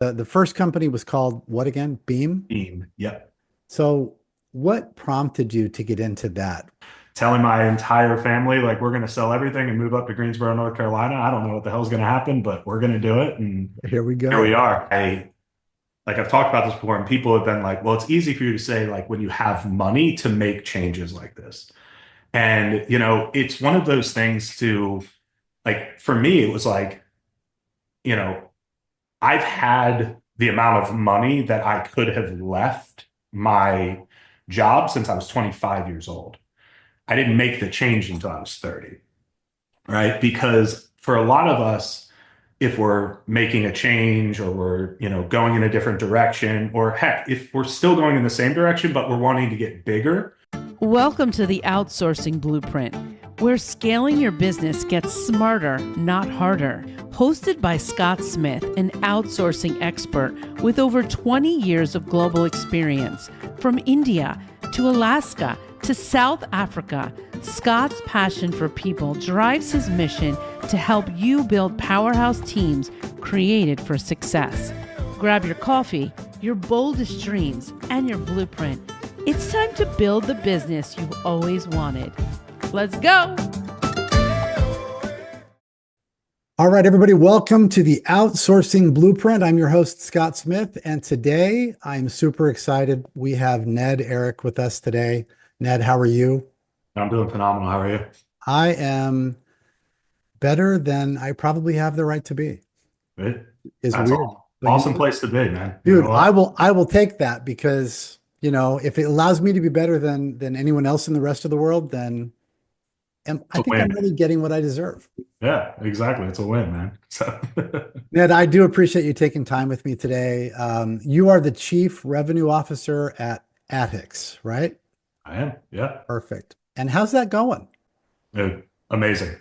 The first company was called what again? Beam. Team. Yep. So what prompted you to get into that? Telling my entire family, like, we're going to sell everything and move up to Greensboro, North Carolina. I don't know what the hell's going to happen, but we're going to do it. And Here we here we go. are. Like, I've talked about this before, and people have been like, well, it's easy for you to say, like, when you have money to make changes like this. And, it's one of those things to, like, for me, it was like, you know, I've had the amount of money that I could have left my job since I was 25 years old. I didn't make the change until I was 30, right? Because for a lot of us, if we're making a change or we're, going in a different direction, or heck, if we're still going in the same direction, but we're wanting to get bigger. Welcome to the Outsourcing Blueprint, where scaling your business gets smarter, not harder. Hosted by Scott Smith, an outsourcing expert with over 20 years of global experience. From India to Alaska to South Africa, Scott's passion for people drives his mission to help you build powerhouse teams created for success. Grab your coffee, your boldest dreams, and your blueprint. It's time to build the business you've always wanted. Let's go. All right, everybody, welcome to the Outsourcing Blueprint. I'm your host, Scott Smith, and today I'm super excited. We have Ned Arick with us today. Ned, how are you? I'm doing phenomenal. How are you? I am better than I probably have the right to be. Good. Is That's weird. all. But Awesome place to be, man. You dude, know what? I will take that because, if it allows me to be better than anyone else in the rest of the world, then It's I a think I'm win. really getting what I deserve. Yeah, exactly. It's a win, man. So Ned, I do appreciate you taking time with me today. You are the Chief Revenue Officer at Attyx, right? I am. Yeah. Perfect. And how's that going? Amazing.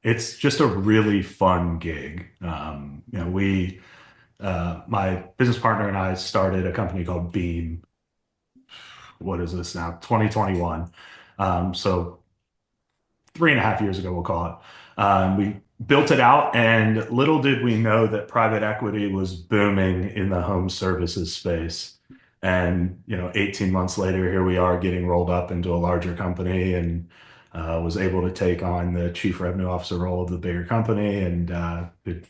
It's just a really fun gig. My business partner and I started a company called Beam. What is this now? 2021. So 3.5 years ago, we'll call it. We built it out, and little did we know that private equity was booming in the home services space. And 18 months later, here we are getting rolled up into a larger company, and was able to take on the chief revenue officer role of the bigger company, and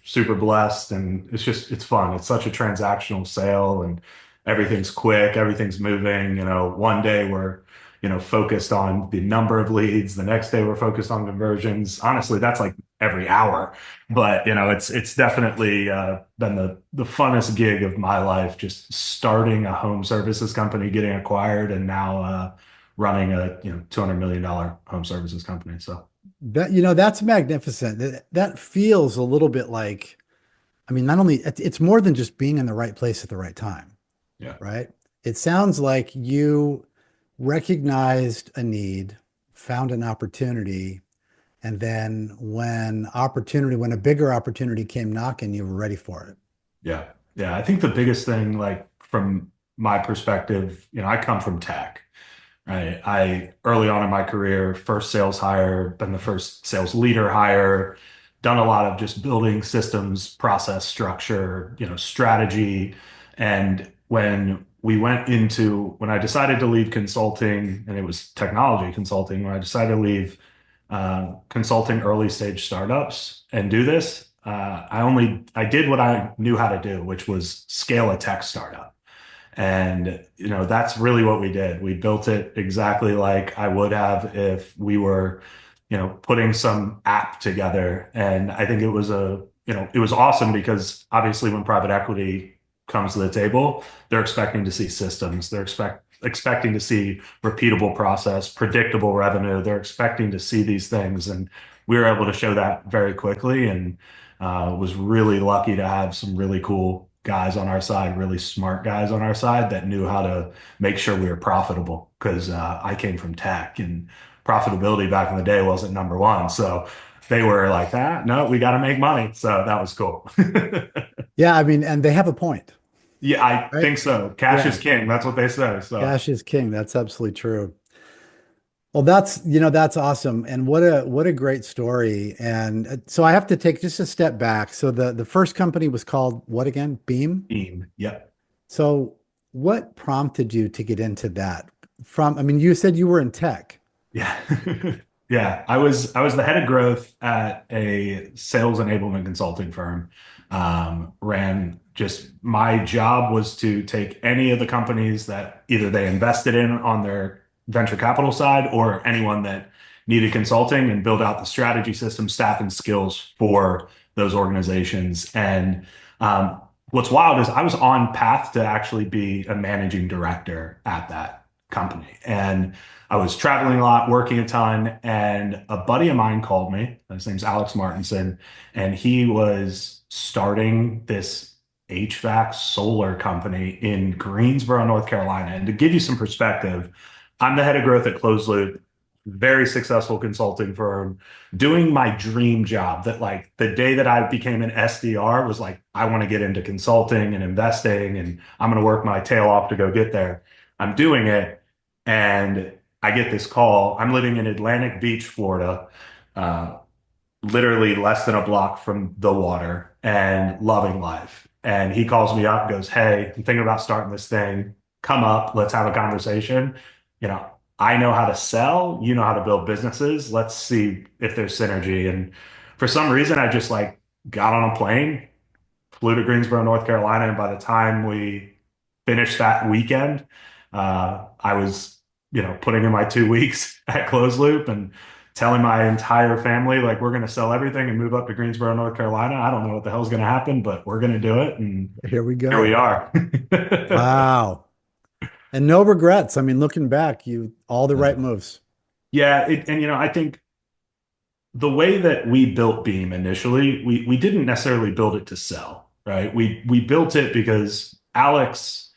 super blessed. And it's fun. It's such a transactional sale, and everything's quick, everything's moving. One day we're focused on the number of leads. The next day we're focused on conversions. Honestly, that's like every hour. But it's definitely been the funnest gig of my life, just starting a home services company, getting acquired, and now running a $200 million home services company. So That's magnificent. That feels a little bit like, not only it's more than just being in the right place at the right time, yeah, right? It sounds like you recognized a need, found an opportunity, and then when a bigger opportunity came knocking, you were ready for it. yeah, yeah. I think the biggest thing, like from my perspective, I come from tech. Right. I early on in my career, first sales hire, been the first sales leader hire, done a lot of just building systems, process structure, strategy. And when I decided to leave consulting, and it was technology consulting, when I decided to leave consulting early stage startups and do this, I did what I knew how to do, which was scale a tech startup. And, that's really what we did. We built it exactly like I would have if we were, putting some app together. And I think it was awesome because obviously when private equity comes to the table, they're expecting to see systems. They're expecting to see repeatable process, predictable revenue. They're expecting to see these things. And we were able to show that very quickly, and was really lucky to have some really cool guys on our side, really smart guys on our side that knew how to make sure we were profitable. Because I came from tech, and profitability back in the day wasn't number one. So they were like, no, we got to make money. So that was cool. Yeah, and they have a point, Yeah, I right? think so. Cash Yeah, is king. That's what they say. So cash is king. That's absolutely true. Well, that's awesome. And what a great story. And so I have to take just a step back. So the first company was called what again? Beam? Team. Yep. So what prompted you to get into that? I mean, you said you were in tech. Yeah. Yeah. I was the head of growth at a sales enablement consulting firm. Ran just my job was to take any of the companies that either they invested in on their venture capital side or anyone that needed consulting and build out the strategy system, staff, and skills for those organizations. And what's wild is I was on path to actually be a managing director at that company. And I was traveling a lot, working a ton, and a buddy of mine called me. His name's Alex Martinson, and he was starting this HVAC solar company in Greensboro, North Carolina. And to give you some perspective, I'm the head of growth at Closed Loop, very successful consulting firm, doing my dream job that like the day that I became an SDR was like, I want to get into consulting and investing, and I'm going to work my tail off to go get there. I'm doing it. And I get this call. I'm living in Atlantic Beach, Florida, uh, literally less than a block from the water and loving life. And he calls me up, goes, "Hey, I'm thinking about starting this thing. Come up, let's have a conversation. You know, I know how to sell, you know how to build businesses. Let's see if there's synergy." And for some reason, I just like got on a plane, flew to Greensboro, North Carolina, and by the time we finished that weekend, I was, putting in my 2 weeks at Closed Loop and telling my entire family, like, we're going to sell everything and move up to Greensboro, North Carolina. I don't know what the hell's going to happen, but we're going to do it. And Here we here we go. are. Wow. And no regrets. I mean, looking back, you all the right moves. Yeah. I think the way that we built Beam initially, we didn't necessarily build it to sell, right? We built it because Alex,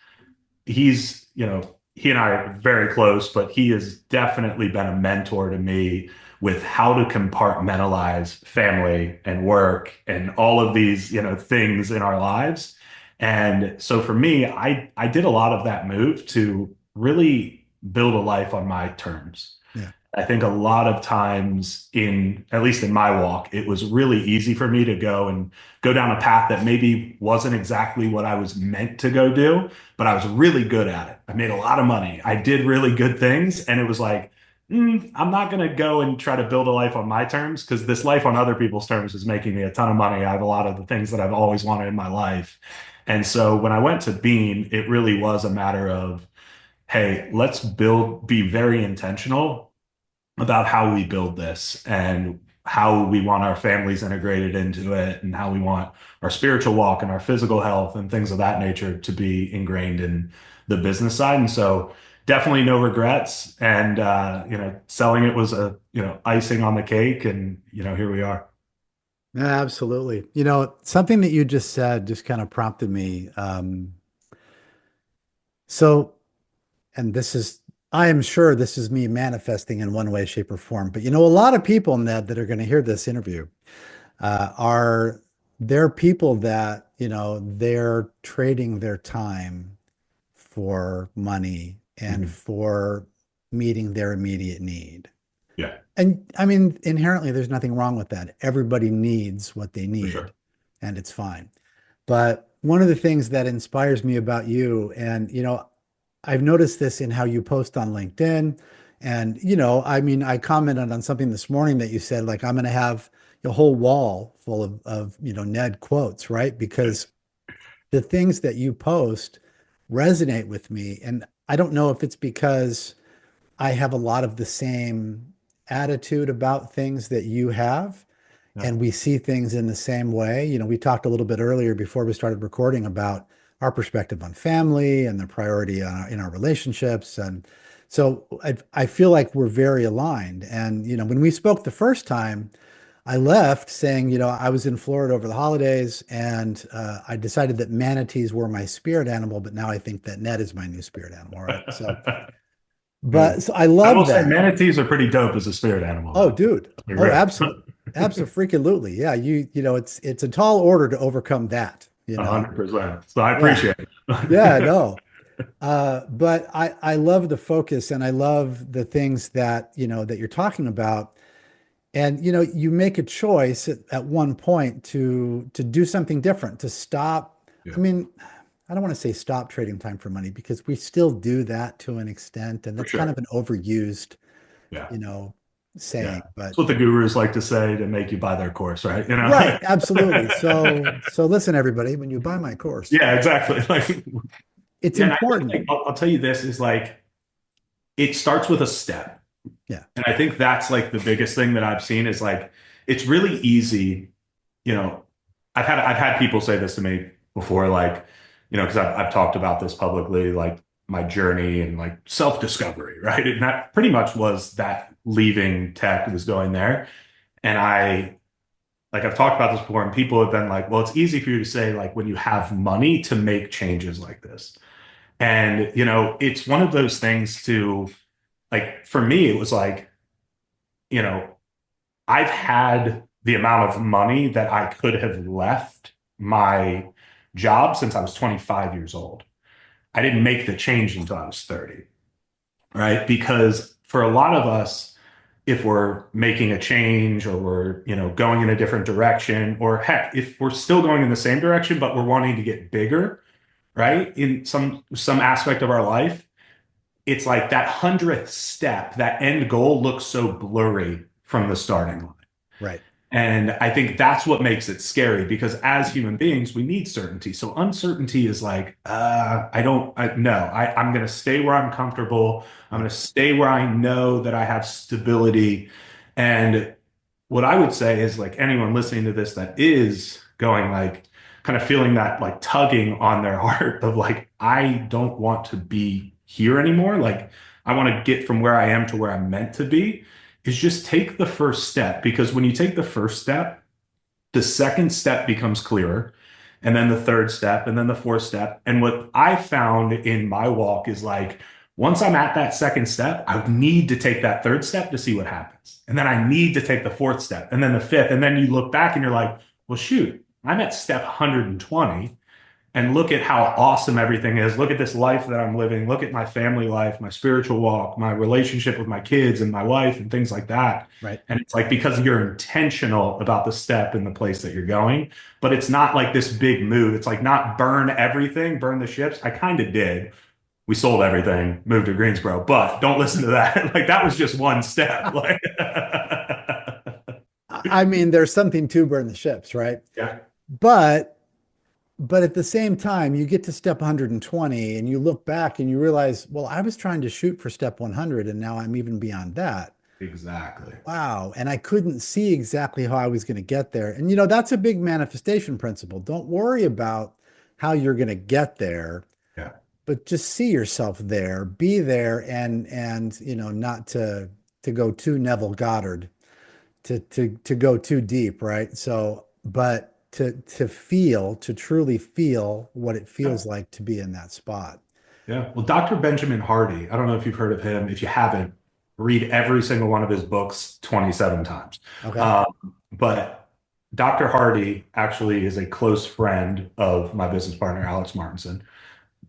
he and I are very close, but he has definitely been a mentor to me with how to compartmentalize family and work and all of these, things in our lives. And so for me, I did a lot of that move to really build a life on my terms. Yeah. I think a lot of times at least in my walk, it was really easy for me to go down a path that maybe wasn't exactly what I was meant to go do, but I was really good at it. I made a lot of money. I did really good things. And it was like, I'm not going to go and try to build a life on my terms because this life on other people's terms is making me a ton of money. I have a lot of the things that I've always wanted in my life. And so when I went to Beam, it really was a matter of, hey, be very intentional about how we build this and how we want our families integrated into it and how we want our spiritual walk and our physical health and things of that nature to be ingrained in the business side. And so definitely no regrets. And, selling it was icing on the cake. And, here we are. Absolutely. Something that you just said just kind of prompted me. So, and I am sure this is me manifesting in one way, shape, or form. But a lot of people, Ned, that are going to hear this interview, they're people that, they're trading their time for money and for meeting their immediate need. Yeah, And I mean, inherently, there's nothing wrong with that. Everybody needs what they for need, sure. and it's fine. But one of the things that inspires me about you, and I've noticed this in how you post on LinkedIn. And, I mean, I commented on something this morning that you said, like, I'm going to have a whole wall full of Ned quotes, right? Because the things that you post resonate with me. And I don't know if it's because I have a lot of the same attitude about things that you have, Yeah. and we see things in the same way. We talked a little bit earlier before we started recording about our perspective on family and the priority in our relationships. And so I feel like we're very aligned. And, when we spoke the first time, I left saying, I was in Florida over the holidays and I decided that manatees were my spirit animal, but now I think that Ned is my new spirit animal, right? So, Good. but so I I will love say that. manatees are pretty dope as a spirit animal, Oh, though. dude. Be Oh, real. absolutely. Absolutely. Yeah. It's a tall order to overcome that. 100%. So I Yeah. appreciate it. Yeah. No. But I love the focus and I love the things that, that you're talking about. And, you make a choice at one point to do something different, to stop. I Yeah, mean, I don't want to say stop trading time for money because we still do that to an extent. And for that's kind sure. of an overused, Yeah. you know, Yeah. saying, That's but what the gurus like to say to make you buy their course, right? You right, know? absolutely. So listen, everybody, when you buy my course, Yeah, exactly. Like, it's yeah, and I think important. like I'll tell you this is like it starts with a step. Yeah. And I think that's like the biggest thing that I've seen is like it's really easy, you know, I've had people say this to me before, like, because I've talked about this publicly, like my journey and like self-discovery, right? And that pretty much was that leaving tech was going there. And I've talked about this before, and people have been like, well, it's easy for you to say, like, when you have money to make changes like this. And, it's one of those things to, like, for me, it was like, you know, I've had the amount of money that I could have left my job since I was 25 years old. I didn't make the change until I was 30, right? Because for a lot of us, if we're making a change or we're, going in a different direction, or heck, if we're still going in the same direction, but we're wanting to get bigger, right? In some aspect of our life, it's like that 100th step, that end goal looks so blurry from the starting line. Right. And I think that's what makes it scary because as human beings, we need certainty. So uncertainty is like, I'm going to stay where I'm comfortable. I'm Yep. going to stay where I know that I have stability. And what I would say is like anyone listening to this that is going like, kind of feeling that like tugging on their heart of like, I don't want to be here anymore. Like, I want to get from where I am to where I'm meant to be is just take the first step because when you take the first step, the second step becomes clearer, and then the third step, and then the fourth step. And what I found in my walk is like, once I'm at that second step, I need to take that third step to see what happens. And then I need to take the fourth step, and then the fifth. And then you look back and you're like, well, shoot, I'm at step 120 and look at how awesome everything is. Look at this life that I'm living. Look at my family life, my spiritual walk, my relationship with my kids and my wife and things like that. Right. And it's like because you're intentional about the step and the place that you're going, but it's not like this big move. It's like not burn everything, burn the ships. I kind of did. We sold everything, moved to Greensboro, but don't listen to that. Like that was just one step. Like I mean, there's something to burn the ships, right? yeah, But at the same time, you get to step 120 and you look back and you realize, well, I was trying to shoot for step 100 and now I'm even beyond that. exactly. Wow. And I couldn't see exactly how I was going to get there. And that's a big manifestation principle. Don't worry about how you're going to get there, Yeah. but just see yourself there, be there and not to go too Neville Goddard, to go too deep, right? So, but to truly feel what it feels like to be in that spot. Yeah. Well, Dr. Benjamin Hardy, I don't know if you've heard of him. If you haven't, read every single one of his books 27 times. Okay. Um, but Dr. Hardy actually is a close friend of my business partner, Alex Martinson.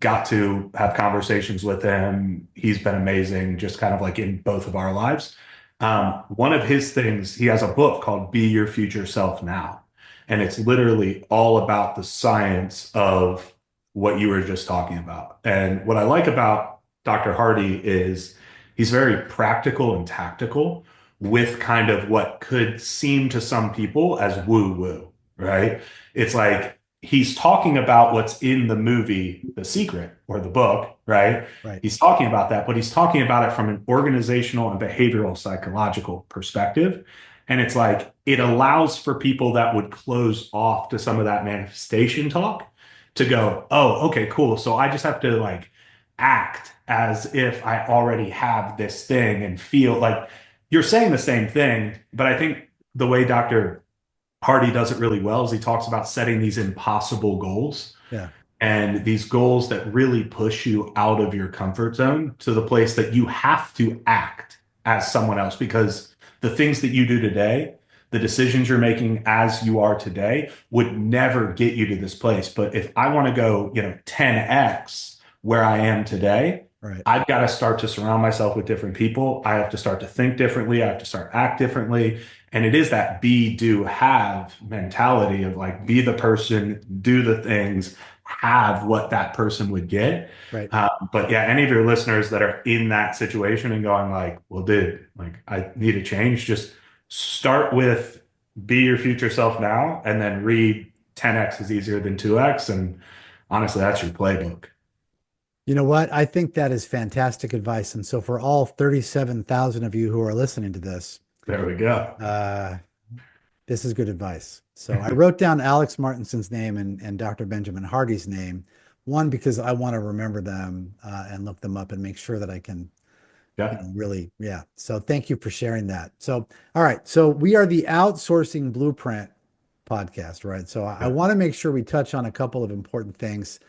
Got to have conversations with him. He's been amazing, just kind of like in both of our lives. One of his things, he has a book called Be Your Future Self Now. And it's literally all about the science of what you were just talking about. And what I like about Dr. Hardy is he's very practical and tactical with kind of what could seem to some people as woo woo, right? It's like he's talking about what's in the movie, The Secret or the book, right? Right. He's talking about that, but he's talking about it from an organizational and behavioral psychological perspective. And it's like it allows for people that would close off to some of that manifestation talk to go, oh, okay, cool. So I just have to like act as if I already have this thing and feel like you're saying the same thing. But I think the way Dr. Hardy does it really well is he talks about setting these impossible goals Yeah. and these goals that really push you out of your comfort zone to the place that you have to act as someone else because the things that you do today, the decisions you're making as you are today would never get you to this place. But if I want to go, 10x where I am today, Right. I've got to start to surround myself with different people. I have to start to think differently. I have to start act differently. And it is that be, do, have mentality of like, be the person, do the things, have what that person would get. Right. But yeah, any of your listeners that are in that situation and going like, well, dude, like I need a change, just start with be your future self now and then read 10x is easier than 2x. And honestly, that's your playbook. You know what? I think that is fantastic advice. And so for all 37,000 of you who are listening to this, There we go. uh, this is good advice. So I wrote down Alex Martinson's name and Dr. Benjamin Hardy's name. One, because I want to remember them and look them up and make sure that I can, Yeah. really, yeah. So thank you for sharing that. So, all right. So we are the Outsourcing Blueprint podcast, right? So I Yeah. want to make sure we touch on a couple of important things.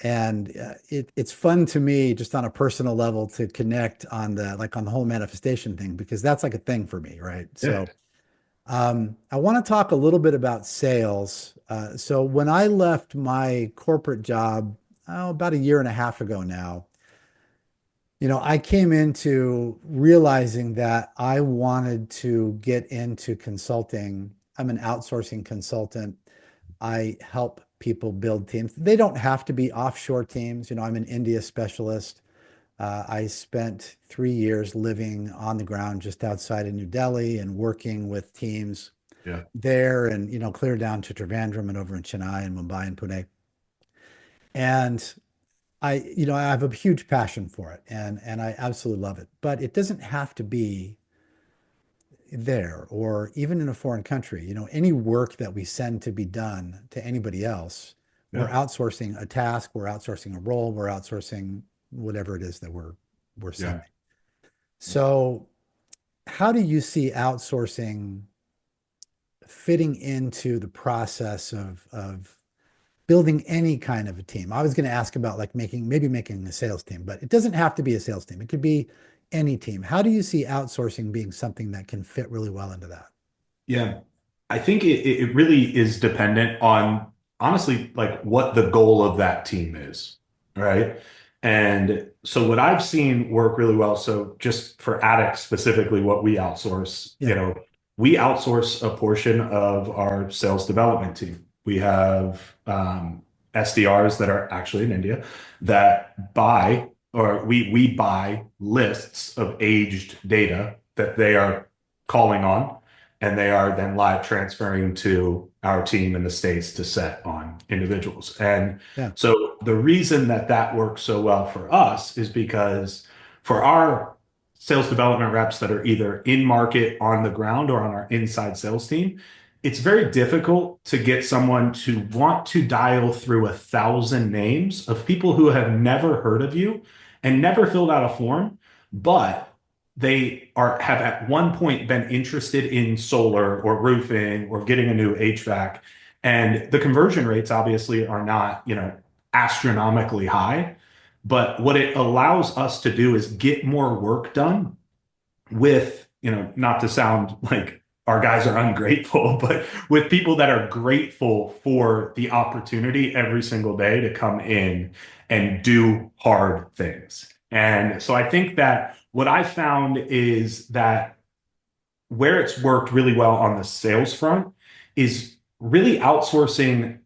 And it's fun to me just on a personal level to connect on on the whole manifestation thing, because that's like a thing for me, right? Yeah. So I want to talk a little bit about sales. So when I left my corporate job, about a year and a half ago now, I came into realizing that I wanted to get into consulting. I'm an outsourcing consultant. I help people build teams. They don't have to be offshore teams. I'm an India specialist. I spent 3 years living on the ground just outside of New Delhi and working with teams Yeah. there and, clear down to Trivandrum and over in Chennai and Mumbai and Pune. And I have a huge passion for it and I absolutely love it. But it doesn't have to be there or even in a foreign country. Any work that we send to be done to anybody else, we're Yeah. outsourcing a task, we're outsourcing a role, we're outsourcing whatever it is that we're Yeah. sending. So, how do you see outsourcing fitting into the process of building any kind of a team? I was going to ask about like making a sales team, but it doesn't have to be a sales team. It could be any team. How do you see outsourcing being something that can fit really well into that? Yeah. I think it really is dependent on honestly like what the goal of that team is, right? And so what I've seen work really well, so just for Attyx specifically, what we outsource, Yeah. we outsource a portion of our sales development team. We have SDRs that are actually in India that buy or we buy lists of aged data that they are calling on and they are then live transferring to our team in the States to set on individuals. And Yeah. so the reason that that works so well for us is because for our sales development reps that are either in market on the ground or on our inside sales team, it's very difficult to get someone to want to dial through 1,000 names of people who have never heard of you and never filled out a form, but they have at one point been interested in solar or roofing or getting a new HVAC. And the conversion rates obviously are not, astronomically high. But what it allows us to do is get more work done with, not to sound like our guys are ungrateful, but with people that are grateful for the opportunity every single day to come in and do hard things. And so I think that what I found is that where it's worked really well on the sales front is really outsourcing,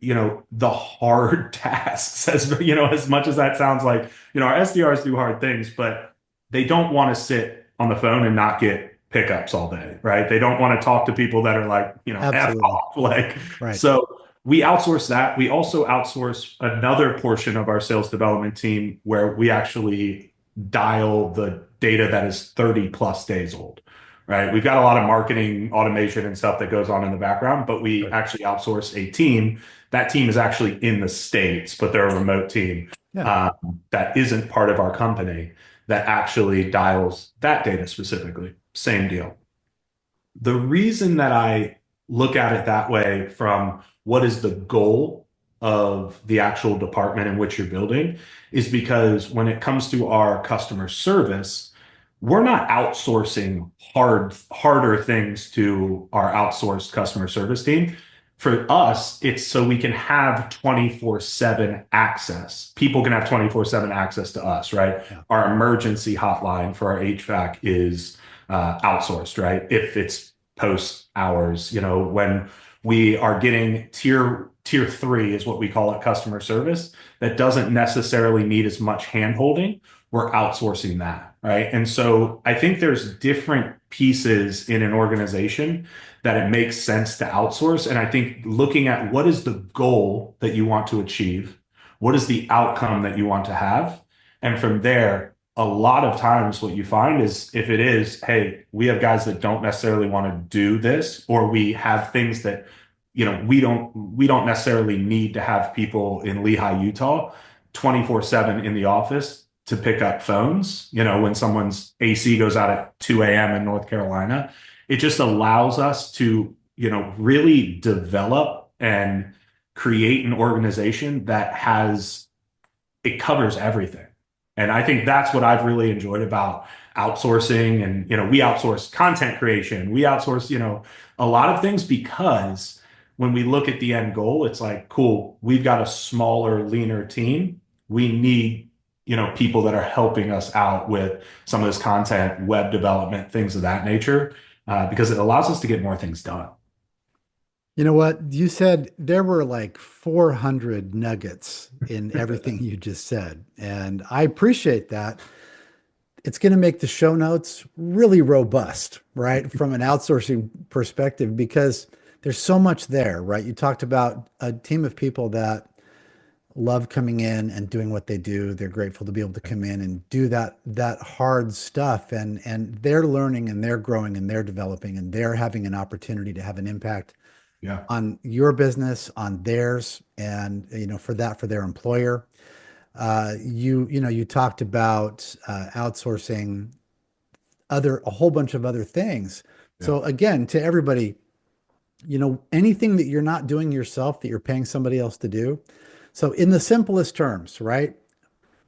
the hard tasks as much as that sounds like, our SDRs do hard things, but they don't want to sit on the phone and not get pickups all day, right? They don't want to talk to people that are like, F Absolutely. off. Like, Right. so we outsource that. We also outsource another portion of our sales development team where we actually dial the data that is 30 plus days old, right? We've got a lot of marketing automation and stuff that goes on in the background, but we Right. actually outsource a team. That team is actually in the States, but they're a remote team Yeah. that isn't part of our company that actually dials that data specifically. Same deal. The reason that I look at it that way from what is the goal of the actual department in which you're building is because when it comes to our customer service, we're not outsourcing harder things to our outsourced customer service team. For us, it's so we can have 24/7 access. People can have 24/7 access to us, right? Yeah. Our emergency hotline for our HVAC is outsourced, right? If it's post hours, when we are getting tier three is what we call it, customer service, that doesn't necessarily need as much hand holding, we're outsourcing that, right? And so I think there's different pieces in an organization that it makes sense to outsource. And I think looking at what is the goal that you want to achieve, what is the outcome that you want to have, and from there, a lot of times what you find is if it is, hey, we have guys that don't necessarily want to do this, or we have things that we don't necessarily need to have people in Lehigh, Utah, 24/7 in the office to pick up phones, when someone's AC goes out at 2 a.m. in North Carolina. It just allows us to, really develop and create an organization that it covers everything. And I think that's what I've really enjoyed about outsourcing. And, we outsource content creation, we outsource, a lot of things, because when we look at the end goal, it's like, cool, we've got a smaller, leaner team. We need, people that are helping us out with some of this content, web development, things of that nature, because it allows us to get more things done. You know what? You said there were like 400 nuggets in everything you just said. And I appreciate that. It's going to make the show notes really robust, right? From an outsourcing perspective, because there's so much there, right? You talked about a team of people that love coming in and doing what they do. They're grateful to be able to come in and do that hard stuff, and they're learning and they're growing and they're developing and they're having an opportunity to have an impact Yeah. on your business, on theirs, and for their employer. You talked about outsourcing a whole bunch of other things. Yeah. So again, to everybody, anything that you're not doing yourself that you're paying somebody else to do. So in the simplest terms, right?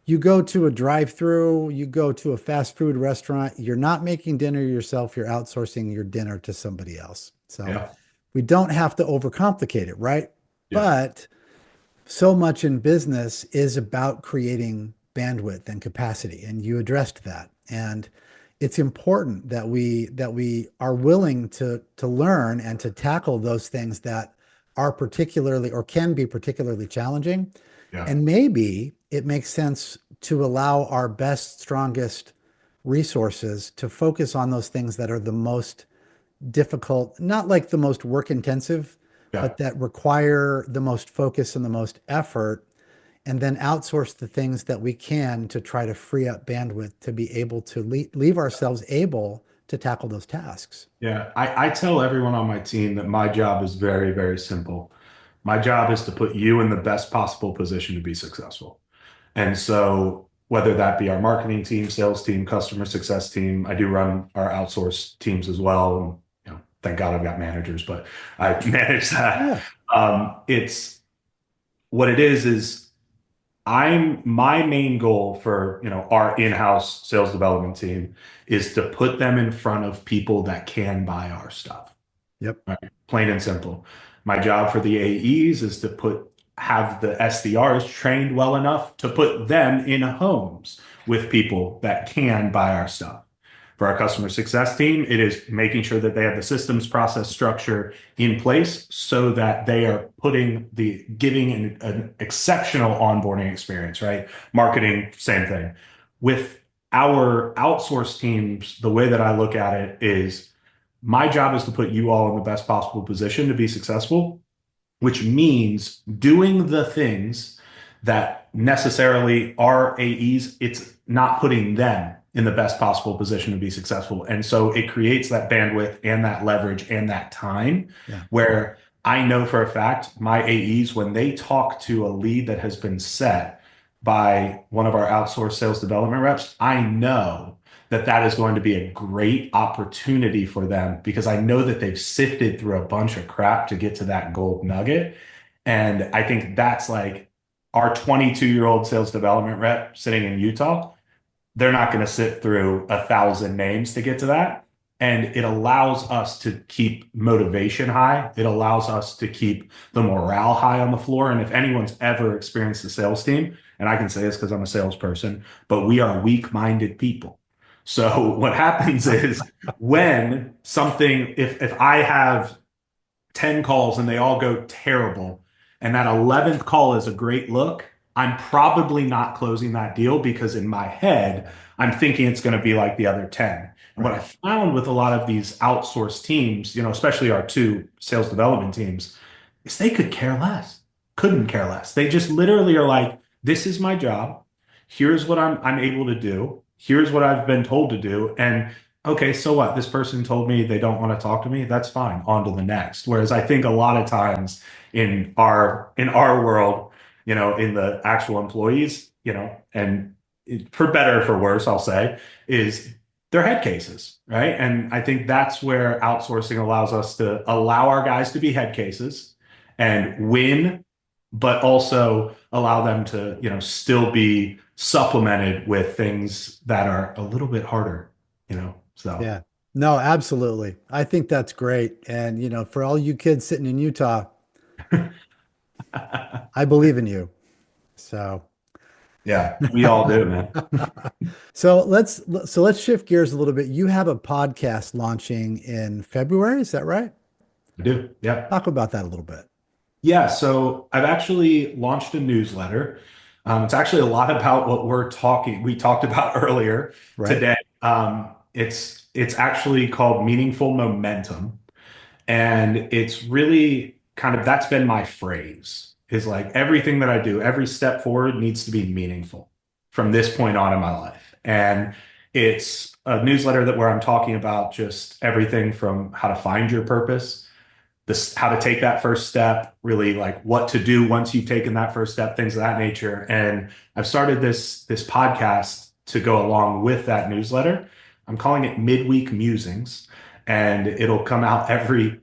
You go to a drive-through, you go to a fast food restaurant, you're not making dinner yourself, you're outsourcing your dinner to somebody else. So Yeah. we don't have to overcomplicate it, right? Yeah. But so much in business is about creating bandwidth and capacity, and you addressed that. And it's important that we are willing to learn and to tackle those things that are particularly or can be particularly challenging. Yeah. And maybe it makes sense to allow our best, strongest resources to focus on those things that are the most difficult, not like the most work intensive, Yeah. but that require the most focus and the most effort, and then outsource the things that we can to try to free up bandwidth to be able to leave ourselves able to tackle those tasks. Yeah. I tell everyone on my team that my job is very, very simple. My job is to put you in the best possible position to be successful. And so whether that be our marketing team, sales team, customer success team, I do run our outsourced teams as well. Thank God I've got managers, but I manage that. It's what it is my main goal for, our in-house sales development team is to put them in front of people that can buy our stuff. Yep. Right? Plain and simple. My job for the AEs is to have the SDRs trained well enough to put them in homes with people that can buy our stuff. For our customer success team, it is making sure that they have the systems, process, structure in place so that they are giving an exceptional onboarding experience, right? Marketing, same thing. With our outsourced teams, the way that I look at it is my job is to put you all in the best possible position to be successful, which means doing the things that necessarily are AEs, it's not putting them in the best possible position to be successful. And so it creates that bandwidth and that leverage and that time where I know for a fact my AEs, when they talk to a lead that has been set by one of our outsourced sales development reps, I know that is going to be a great opportunity for them because I know that they've sifted through a bunch of crap to get to that gold nugget. And I think that's like our 22-year-old sales development rep sitting in Utah. They're not going to sit through 1,000 names to get to that. And it allows us to keep motivation high. It allows us to keep the morale high on the floor. And if anyone's ever experienced the sales team, and I can say this because I'm a salesperson, but we are weak-minded people. So what happens is when something, if I have 10 calls and they all go terrible, and that 11th call is a great look, I'm probably not closing that deal because in my head, I'm thinking it's going to be like the other 10. And what I Right. found with a lot of these outsourced teams, especially our two sales development teams, is they could care less, couldn't care less. They just literally are like, this is my job. Here's what I'm able to do. Here's what I've been told to do. And okay, so what? This person told me they don't want to talk to me. That's fine. On to the next. Whereas I think a lot of times in our world, in the actual employees, and for better or for worse, I'll say, is they're head cases, right? And I think that's where outsourcing allows us to allow our guys to be head cases and win, but also allow them to, still be supplemented with things that are a little bit harder, so. Yeah. No, absolutely. I think that's great. And, for all you kids sitting in Utah, I believe in you. So, Yeah, we all do, man. so let's shift gears a little bit. You have a podcast launching in February, is that right? I do. Yeah. Talk about that a little bit. Yeah. So I've actually launched a newsletter. It's actually a lot about what we talked about earlier Right? today. It's actually called Meaningful Momentum. And it's really kind of that's been my phrase is like everything that I do, every step forward needs to be meaningful from this point on in my life. And it's a newsletter that where I'm talking about just everything from how to find your purpose, this how to take that first step, really like what to do once you've taken that first step, things of that nature. And I've started this podcast to go along with that newsletter. I'm calling it Midweek Musings, and it'll come out every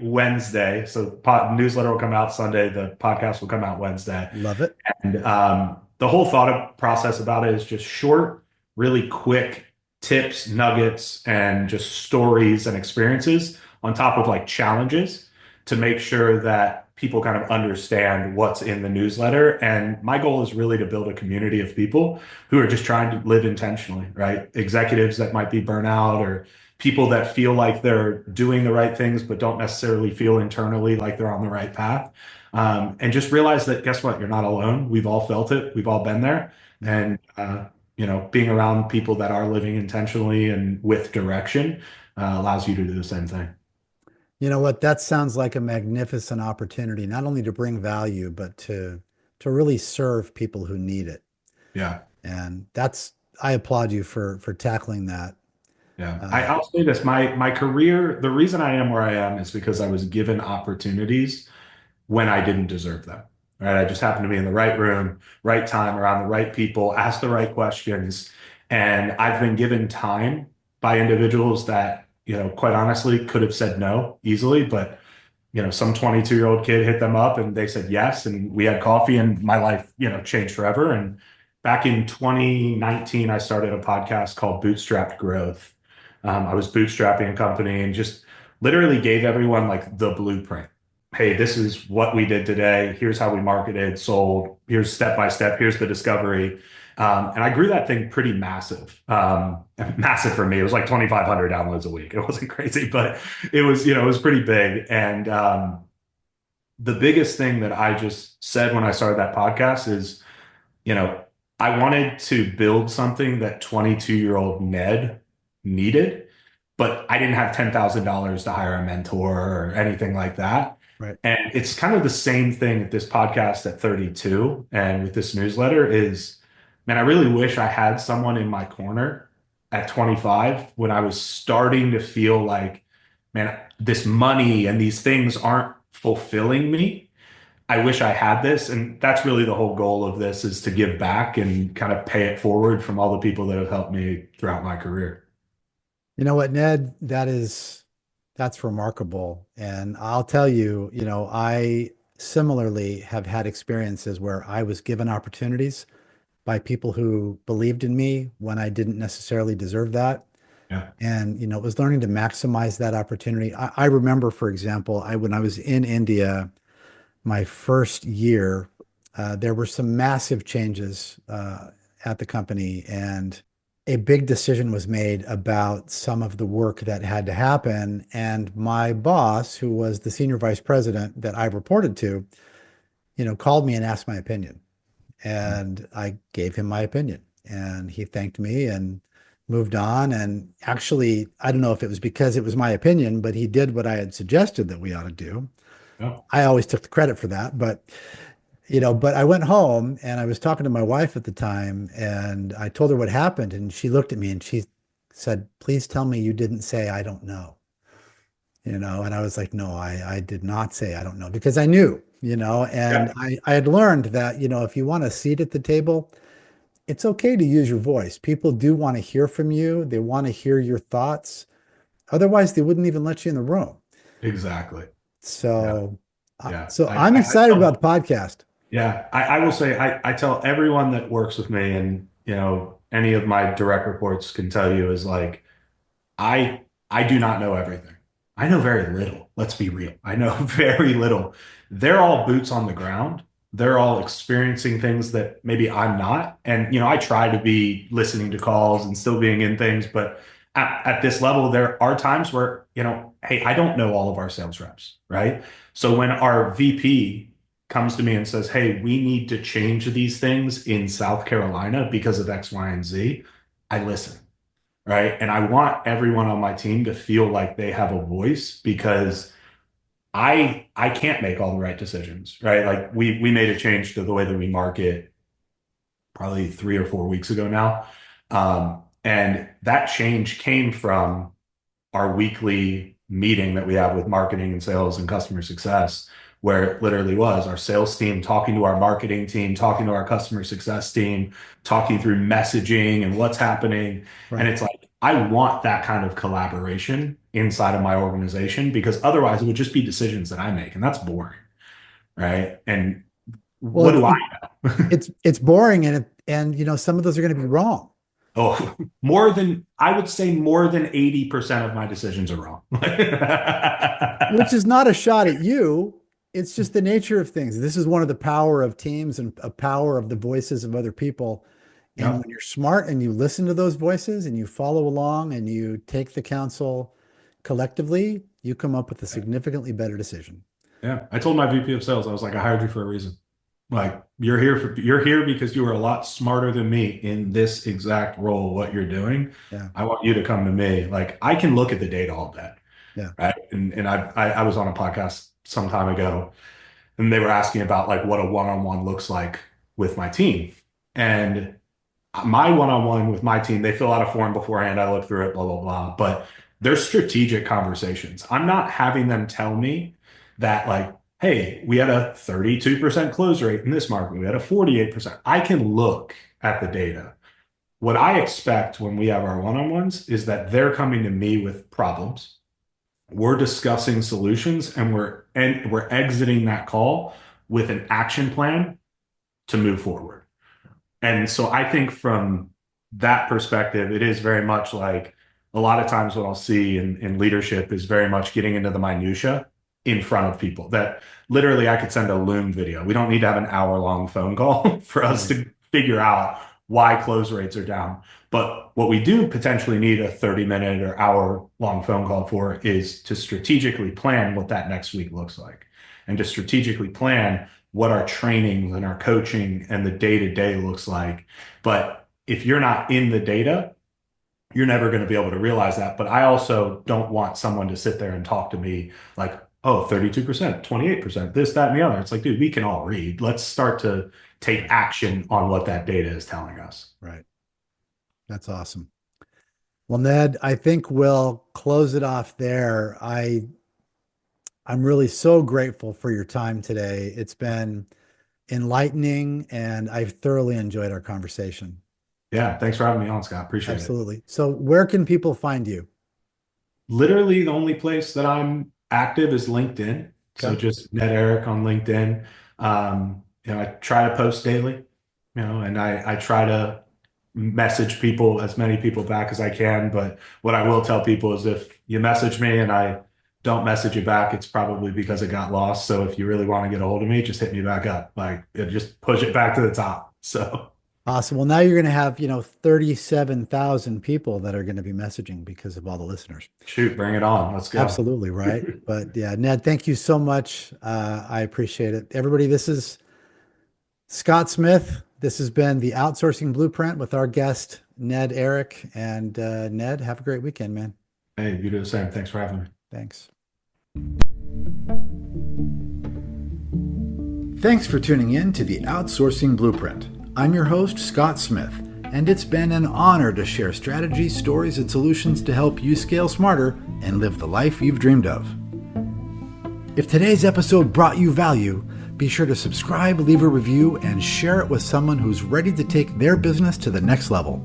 Wednesday. So the newsletter will come out Sunday, the podcast will come out Wednesday. Love it. And the whole thought process about it is just short, really quick tips, nuggets, and just stories and experiences on top of like challenges to make sure that people kind of understand what's in the newsletter. And my goal is really to build a community of people who are just trying to live intentionally, right? Executives that might be burnout or people that feel like they're doing the right things, but don't necessarily feel internally like they're on the right path. And just realize that, guess what? You're not alone. We've all felt it. We've all been there. Mhm. And, being around people that are living intentionally and with direction allows you to do the same thing. You know what? That sounds like a magnificent opportunity, not only to bring value, but to really serve people who need it. Yeah. And I applaud you for tackling that. Yeah. Uh, I'll say this, my career, the reason I am where I am is because I was given opportunities when I didn't deserve them. Right. I just happened to be in the right room, right time, around the right people, ask the right questions. And I've been given time by individuals that, quite honestly could have said no easily, but some 22-year-old kid hit them up and they said yes. And we had coffee and my life, changed forever. And back in 2019, I started a podcast called Bootstrapped Growth. I was bootstrapping a company and just literally gave everyone like the blueprint. Hey, this is what we did today. Here's how we marketed, sold. Here's step by step. Here's the discovery. And I grew that thing pretty massive. Massive for me. It was like 2,500 downloads a week. It wasn't crazy, but it was pretty big. And the biggest thing that I just said when I started that podcast is, you know, I wanted to build something that 22-year-old Ned needed, but I didn't have $10,000 to hire a mentor or anything like that. right. And it's kind of the same thing at this podcast at 32 and with this newsletter is, man, I really wish I had someone in my corner at 25 when I was starting to feel like, man, this money and these things aren't fulfilling me. I wish I had this. And that's really the whole goal of this is to give back and kind of pay it forward from all the people that have helped me throughout my career. You know what, Ned? That's remarkable. And I'll tell you, I similarly have had experiences where I was given opportunities by people who believed in me when I didn't necessarily deserve that. Yeah. And, it was learning to maximize that opportunity. I remember, for example, when I was in India, my first year, there were some massive changes at the company, and a big decision was made about some of the work that had to happen. And my boss, who was the senior vice president that I reported to, called me and asked my opinion. And I gave him my opinion, and he thanked me and moved on. And actually, I don't know if it was because it was my opinion, but he did what I had suggested that we ought to do. Yeah. I always took the credit for that, but I went home and I was talking to my wife at the time, and I told her what happened, and she looked at me and she said, "Please tell me you didn't say I don't know." And I was like, "No, I did not say I don't know," because I knew, and Yeah. I had learned that, if you want a seat at the table, it's okay to use your voice. People do want to hear from you. They want to hear your thoughts. Otherwise, they wouldn't even let you in the room. Exactly. Yeah. So, Yeah. so I'm I excited about tell, the podcast. yeah, I will say, I tell everyone that works with me, and, any of my direct reports can tell you, is like, I do not know everything. I know very little. Let's be real. I know very little. They're all boots on the ground. They're all experiencing things that maybe I'm not. And, I try to be listening to calls and still being in things, but at this level, there are times where, hey, I don't know all of our sales reps, right? So when our VP comes to me and says, hey, we need to change these things in South Carolina because of X, Y, and Z, I listen, right? And I want everyone on my team to feel like they have a voice, because I can't make all the right decisions, right? Like we made a change to the way that we market probably 3 or 4 weeks ago now. And that change came from our weekly meeting that we have with marketing and sales and customer success, where it literally was our sales team talking to our marketing team, talking to our customer success team, talking through messaging and what's happening. And Right. it's like, I want that kind of collaboration inside of my organization, because otherwise it would just be decisions that I make, and that's boring, right? And Well, what do I know? it's boring, and some of those are going to be wrong, Oh, I would say more than 80% of my decisions are wrong. which is not a shot at you. It's just the nature of things. This is one of the power of teams and a power of the voices of other people. And Yeah. when you're smart and you listen to those voices and you follow along and you take the counsel collectively, you come up with a significantly better decision. Yeah. I told my VP of sales, I was like, I hired you for a reason. Like, you're here because you are a lot smarter than me in this exact role, what you're doing. Yeah. I want you to come to me. Like, I can look at the data all day, Yeah. right? And I was on a podcast some time ago, and they were asking about like what a one-on-one looks like with my team. And my one-on-one with my team, they fill out a form beforehand. I look through it, blah, blah, blah. But they're strategic conversations. I'm not having them tell me that, like, hey, we had a 32% close rate in this market. We had a 48%. I can look at the data. What I expect when we have our one-on-ones is that they're coming to me with problems. We're discussing solutions, and we're exiting that call with an action plan to move forward. And so I think from that perspective, it is very much like, a lot of times what I'll see in leadership is very much getting into the minutia in front of people, that literally I could send a Loom video. We don't need to have an hour-long phone call for us Right. to figure out why close rates are down. But what we do potentially need a 30-minute or hour-long phone call for is to strategically plan what that next week looks like, and to strategically plan what our training and our coaching and the day-to-day looks like. But if you're not in the data, you're never going to be able to realize that. But I also don't want someone to sit there and talk to me like, oh, 32%, 28%, this, that, and the other. It's like, dude, we can all read. Let's start to take action on what that data is telling us. Right. That's awesome. Well, Ned, I think we'll close it off there. I'm really so grateful for your time today. It's been enlightening, and I've thoroughly enjoyed our conversation. Yeah, thanks for having me on, Scott. Appreciate it. Absolutely. So, where can people find you? Literally, the only place that I'm active is LinkedIn. So Okay. just Ned Arick on LinkedIn. I try to post daily, and I try to message people, as many people back as I can. But what I will tell people is if you message me and I don't message you back, it's probably because it got lost. So if you really want to get a hold of me, just hit me back up. Like, just push it back to the top. So Awesome. Well, now you're going to have, 37,000 people that are going to be messaging because of all the listeners. shoot, bring it on. Let's go. Absolutely. Right. But yeah, Ned, thank you so much. I appreciate it. Everybody, this is Scott Smith. This has been the Outsourcing Blueprint with our guest, Ned Arick. And Ned, have a great weekend, man. Hey, you do the same. Thanks for having me. Thanks. Thanks for tuning in to the Outsourcing Blueprint. I'm your host, Scott Smith, and it's been an honor to share strategies, stories, and solutions to help you scale smarter and live the life you've dreamed of. If today's episode brought you value, be sure to subscribe, leave a review, and share it with someone who's ready to take their business to the next level.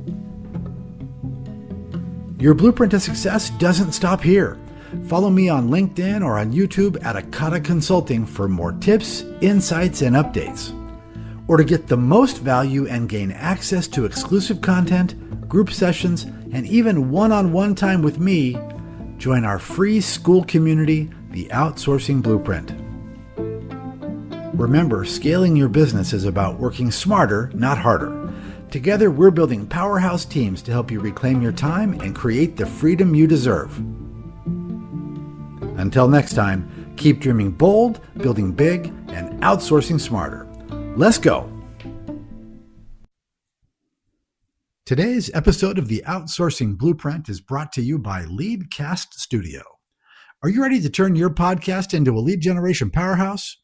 Your blueprint to success doesn't stop here. Follow me on LinkedIn or on YouTube at Akata Consulting for more tips, insights, and updates. Or to get the most value and gain access to exclusive content, group sessions, and even one-on-one time with me, join our free school community, the Outsourcing Blueprint. Remember, scaling your business is about working smarter, not harder. Together, we're building powerhouse teams to help you reclaim your time and create the freedom you deserve. Until next time, keep dreaming bold, building big, and outsourcing smarter. Let's go. Today's episode of the Outsourcing Blueprint is brought to you by Leadcast Studio. Are you ready to turn your podcast into a lead generation powerhouse?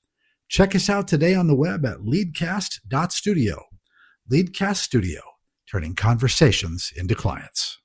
Check us out today on the web at leadcast.studio. Leadcast Studio, turning conversations into clients.